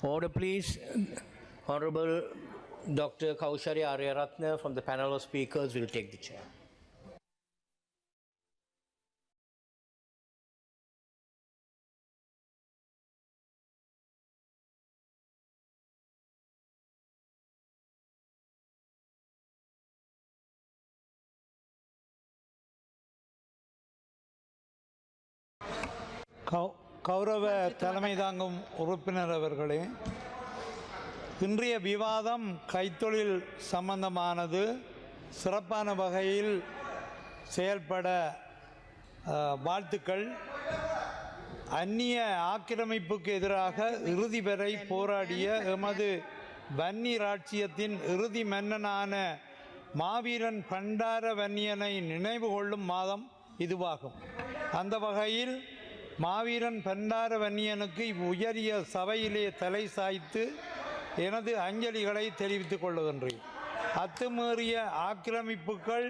Order, please. Honorable Dr. Kaushari Aryaratne from the panel of speakers will take the chair. கௌரவ தலைமை தாங்கும் உறுப்பினர் அவர்களே, இன்றைய விவாதம் கைத்தொழில் சம்பந்தமானது. சிறப்பான வகையில் செயல்பட வாழ்த்துக்கள். அந்நிய ஆக்கிரமிப்புக்கு எதிராக இறுதி வரை போராடிய எமது வன்னி ராச்சியத்தின் இறுதி மன்னனான மாவீரன் பண்டார வன்னியனை நினைவு கொள்ளும் மாதம் இதுவாகும். அந்த வகையில் மாவீரன் பண்டார வன்னியனுக்கு உயரிய சபையிலே தலை சாய்த்து எனது அஞ்சலிகளை தெரிவித்துக் கொள்ளுகின்றேன். அத்துமீறிய ஆக்கிரமிப்புகள்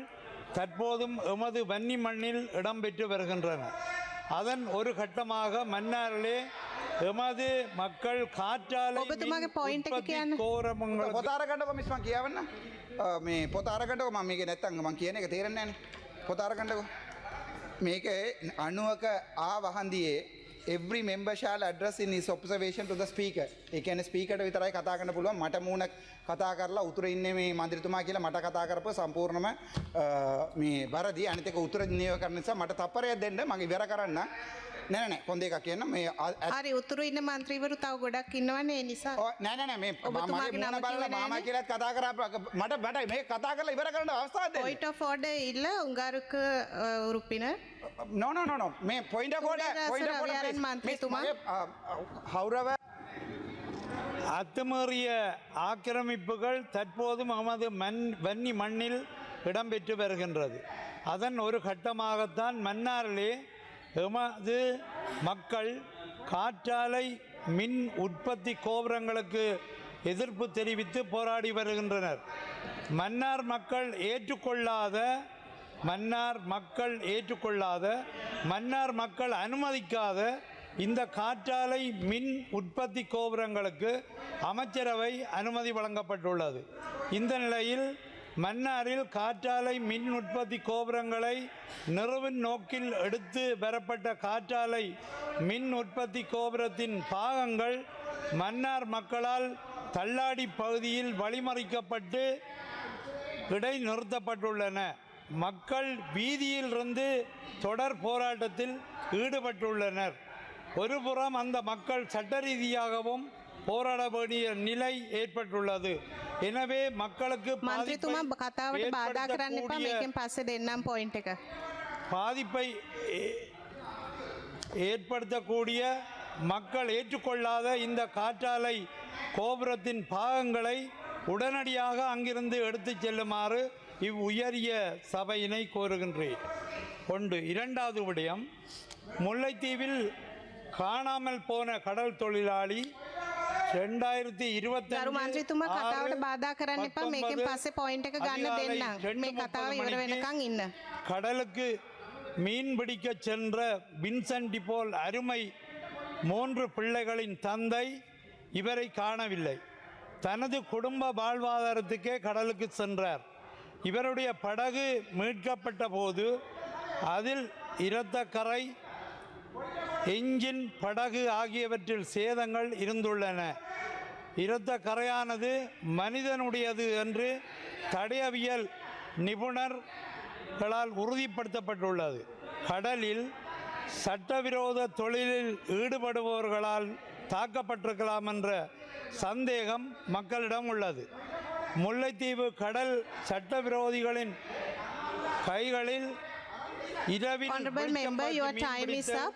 தற்போதும் எமது வன்னி மண்ணில் இடம்பெற்று வருகின்றன. அதன் ஒரு கட்டமாக மன்னாரிலே එමද මක්කල් කාට්ටාල ඔබතුමාගේ පොයින්ට් එක කියන්න. කෝරමංගල පොත අරගන්නකො මිස් මං කියවන්න. මේ පොත අරගන්නකො මම මේක නැත්තම් මං කියන එක තේරෙන්නේ නැහැ නේ. පොත අරගන්නකො. මේක 90ක ආ වහන්දියේ every member shall address in his observation to the speaker. ඒ කියන්නේ ස්පීකර්ට විතරයි කතා කරන්න පුළුවන්. මට මූණ කතා කරලා උතුර ඉන්නේ මේ මන්ත්‍රීතුමා කියලා මට කතා කරපුවා සම්පූර්ණම මේ වරදි. අනිත් එක උතුර නියම කරන නිසා මට තප්පරයක් දෙන්න මම ඉවර කරන්න. නෑ නෑ පොන්දේ එකක් කියන්න මේ හරි උතුරු ඉන්න മന്ത്രിවරු තව ගොඩක් ඉන්නවනේ ඒ නිසා නෑ නෑ නෑ මේ මම මොන බලලා මාමා කියලාත් කතා කරා මට මේ කතා කරලා ඉවර කරන්න අවස්ථාවක් දෙන්න point of order இல்ல உங்களுக்க உறுப்பினர் no no no no මේ point of order மந்திரிතුமா ஹௌரவ அத்துமீறிய ஆக்கிரமிப்புகள் தற்போதும் நமது வன்னி மண்ணில் இடம்பெற்று வருகின்றது. அதன் ஒரு கட்டமாகத்தான் மன்னாரிலே எமது மக்கள் காற்றாலை மின் உற்பத்தி கோபுரங்களுக்கு எதிர்ப்பு தெரிவித்து போராடி வருகின்றனர். மன்னார் மக்கள் ஏற்றுக்கொள்ளாத மன்னார் மக்கள் அனுமதிக்காத இந்த காற்றாலை மின் உற்பத்தி கோபுரங்களுக்கு அமைச்சரவை அனுமதி வழங்கப்பட்டுள்ளது. இந்த நிலையில் மன்னாரில் காற்றாலை மின் உற்பத்தி கோபுரங்களை நிறுவும் நோக்கில் எடுத்து வரப்பட்ட காற்றாலை மின் உற்பத்தி கோபுரத்தின் பாகங்கள் மன்னார் மக்களால் தள்ளாடி பகுதியில் வழிமறிக்கப்பட்டு இடைநிறுத்தப்பட்டுள்ளன. மக்கள் வீதியிலிருந்து தொடர் போராட்டத்தில் ஈடுபட்டுள்ளனர். ஒருபுறம் அந்த மக்கள் சட்ட ரீதியாகவும் போராட வேண்டிய நிலை ஏற்பட்டுள்ளது. எனவே மக்களுக்கு மந்திரிතුමා කතාවට බාධා කරන්න එපා. මේකෙන් පස්සේ දෙන්නම් පොයින්ට් එක. பாதிப்பை ஏற்படுத்தக்கூடிய மக்கள் ஏற்றுக்கொள்ளாத இந்த காற்றாலை கோபுரத்தின் பாகங்களை உடனடியாக அங்கிருந்து எடுத்துச் செல்லுமாறு உயரிய சபையினை கோருகின்றேன். ஒன்று. இரண்டாவது விடயம், முல்லைத்தீவில் காணாமல் போன கடல் தொழிலாளி 2025 මන්ත්‍රීතුමා කතාවට බාධා කරන්න එපා. මේකෙන් පස්සේ පොයින්ට් එක ගන්න දෙන්නම්. මේ කතාව ඉවර වෙනකන් ඉන්න. கடலுக்கு மீன் பிடிக்க சென்ற வின்சென்ட் டிபோல் அருமை 3 பிள்ளைகளின் தந்தை இவரை காணவில்லை. தனது குடும்ப வாழ்வாதாரத்துக்கே கடலுக்கு சென்றார். இவருடைய படகு மீட்கப்பட்ட போது அதில் இரத்த கரை, என்ஜின், படகு ஆகியவற்றில் சேதங்கள் இருந்துள்ளன. இரத்த கரையானது மனிதனுடையது என்று தடயவியல் நிபுணர்களால் உறுதிப்படுத்தப்பட்டுள்ளது. கடலில் சட்டவிரோத தொழிலில் ஈடுபடுபவர்களால் தாக்கப்பட்டிருக்கலாம் என்ற சந்தேகம் மக்களிடம் உள்ளது. முல்லைத்தீவு கடல் சட்டவிரோதிகளின் கைகளில் இரவில் Honorable member, your time is up.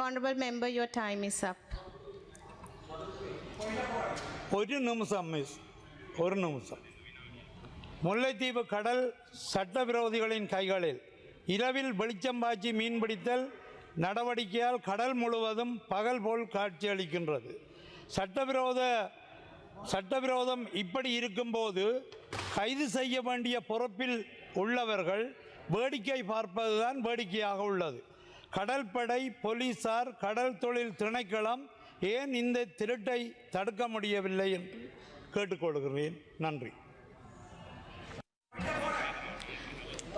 Honorable member, your time is up. ஒரு நிமிஷம் மிஸ், ஒரு நிமிஷம். முல்லைத்தீவு கடல் சட்டவிரோதிகளின் கைகளில் இரவில் வெளிச்சம் பாய்ச்சி மீன்பிடித்தல் நடவடிக்கையால் கடல் முழுவதும் பகல் போல் காட்சியளிக்கின்றது. சட்டவிரோதம் இப்படி இருக்கும்போது கைது செய்ய வேண்டிய பொறுப்பில் உள்ளவர்கள் வேடிக்கை பார்ப்பதுதான் வேடிக்கையாக உள்ளது. கடற்படை, போலீசார், கடல் தொழில் திணைக்களம், ஏன் இந்த திருட்டை தடுக்க முடியவில்லை என்று கேட்டுக்கொள்கிறேன். நன்றி.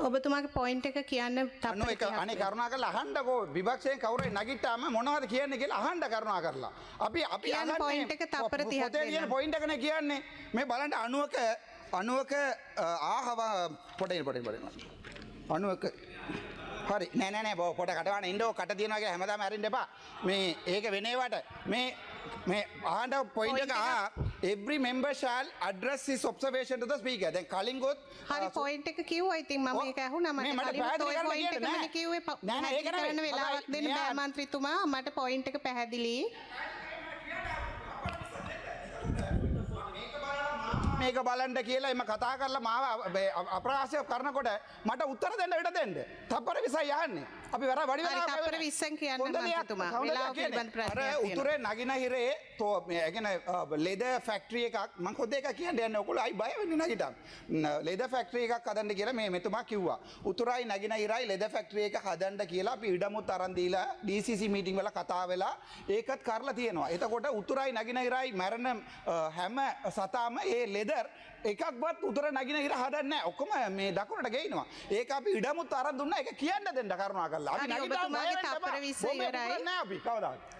ඔබතුමාගේ පොයින්ට් එක කියන්න අනු එක අනේ කරුණා කරලා අහන්නකෝ විපක්ෂයෙන් කවුරුයි නැගිට්ටාම මොනවද කියන්නේ කියලා අහන්න කරුණා කරලා. අපි කියන්න point එක තප්පර 30ක් පොතේ තියෙන දෙන්න. පොයින්ට් එකනේ කියන්නේ. මේ බලන්න අණුවක ආහව පොඩේ අණුවක හරි නෑ පොට කටවන්න ඉන්නෝ කට තියනවා කියලා හැමදාම අරින්න එපා. මේ ඒක වෙන ඒවට මේ අහන්න පොයින්ට් එක every member shall address his observation to the speaker. දැන් කලින් ගොත් හරි පොයින්ට් එක කිව්වා. ඉතින් මම ඒක ඇහුණා මට කලින් ඔය පොයින්ට් එක මම කිව්වේ නෑ ඒක නෙවෙයි. කරන්න වෙලාවක් දෙන්න බෑ මන්ත්‍රීතුමා. මට පොයින්ට් එක පැහැදිලි. මේක බලන්න කියලා එම කතා කරලා මාව අප්‍රාසය කරනකොට මට උත්තර දෙන්න ඉඩ දෙන්න. තප්පර 20යි යන්නේ. අපි වර වැඩි වෙලාවක් තප්පර 20න් කියන්න මන්ත්‍රීතුමා. වෙලාව පිළිබඳ ප්‍රශ්නයක් තියෙනවා. උතුරේ නගින හිරේ තෝ මේ කියන්නේ ලෙදර් ෆැක්ටරි එකක් මම කොද්ද එක කියන්නේ යන්නේ ඔයගොල්ලෝ අයි බය වෙන්නේ නැගිටම්. ලෙදර් ෆැක්ටරි එකක් හදන්න කියලා මේ මෙතුමා කිව්වා. උතුරයි නගින හිරයි ලෙදර් ෆැක්ටරි එක හදන්න කියලා අපි ඉඩමුත් අරන් දීලා DCC මීටින් වල කතා වෙලා ඒකත් කරලා තියෙනවා. එතකොට උතුරයි නගින හිරයි මරණ හැම සතාම ඒ ලෙදර් එකක්වත් උතුර නගින හිර හදන්නේ නැහැ. ඔක්කොම මේ දකුණට ගේනවා. ඒක අපි ඉඩමුත් අරන් දුන්නා. ඒක කියන්න දෙන්න කරුණා කරලා. අපි ඔබතුමාගේ තප්පර 20 ඉවරයි. නෑ අපි කවදාවත්.